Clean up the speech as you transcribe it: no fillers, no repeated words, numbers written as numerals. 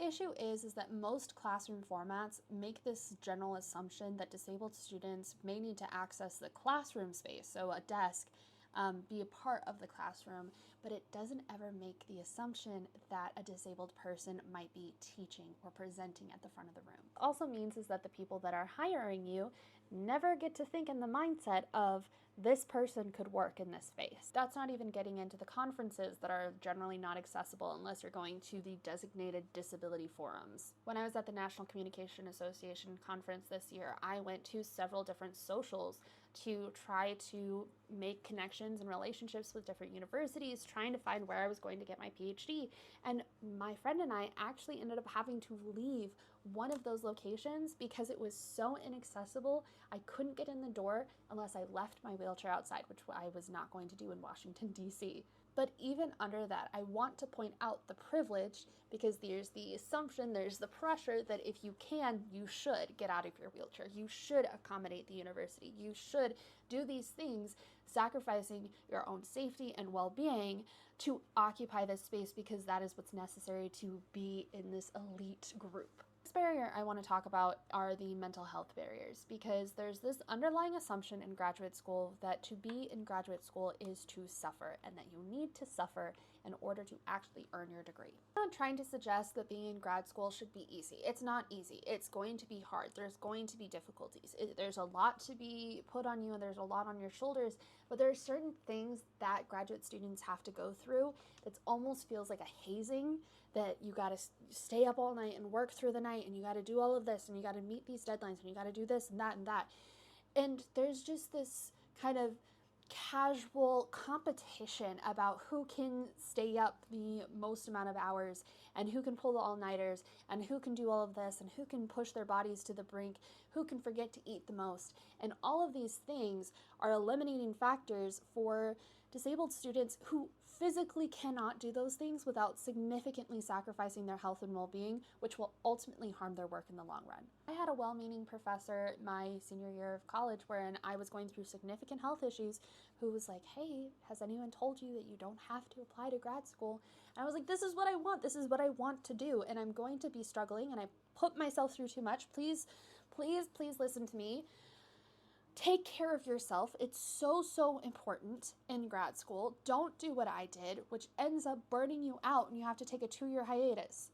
issue is that most classroom formats make this general assumption that disabled students may need to access the classroom space, so a desk, be a part of the classroom, but it doesn't ever make the assumption that a disabled person might be teaching or presenting at the front of the room. Also means is that the people that are hiring you never get to think in the mindset of this person could work in this space. That's not even getting into the conferences that are generally not accessible unless you're going to the designated disability forums. When I was at the National Communication Association conference this year, I went to several different socials to try to make connections and relationships with different universities, trying to find where I was going to get my PhD. And my friend and I actually ended up having to leave one of those locations because it was so inaccessible. I couldn't get in the door unless I left my wheelchair outside, which I was not going to do in Washington, D.C. But even under that, I want to point out the privilege, because there's the assumption, there's the pressure that if you can, you should get out of your wheelchair. You should accommodate the university. You should do these things, sacrificing your own safety and well-being to occupy this space because that is what's necessary to be in this elite group. Next barrier I want to talk about are the mental health barriers, because there's this underlying assumption in graduate school that to be in graduate school is to suffer, and that you need to suffer in order to actually earn your degree. I'm not trying to suggest that being in grad school should be easy. It's not easy. It's going to be hard. There's going to be difficulties. There's a lot to be put on you, and there's a lot on your shoulders, but there are certain things that graduate students have to go through that almost feels like a hazing, that you got to stay up all night and work through the night, and you got to do all of this, and you got to meet these deadlines, and you got to do this and that and that. And there's just this kind of casual competition about who can stay up the most amount of hours, and who can pull the all-nighters, and who can do all of this, and who can push their bodies to the brink, who can forget to eat the most. And all of these things are eliminating factors for disabled students who physically cannot do those things without significantly sacrificing their health and well-being, which will ultimately harm their work in the long run. I had a well-meaning professor my senior year of college wherein I was going through significant health issues, who was like, hey, has anyone told you that you don't have to apply to grad school? And I was like, this is what I want. This is what I want to do. And I'm going to be struggling, and I put myself through too much. Please, please, please listen to me. Take care of yourself. It's so, so important in grad school. Don't do what I did, which ends up burning you out and you have to take a 2-year hiatus.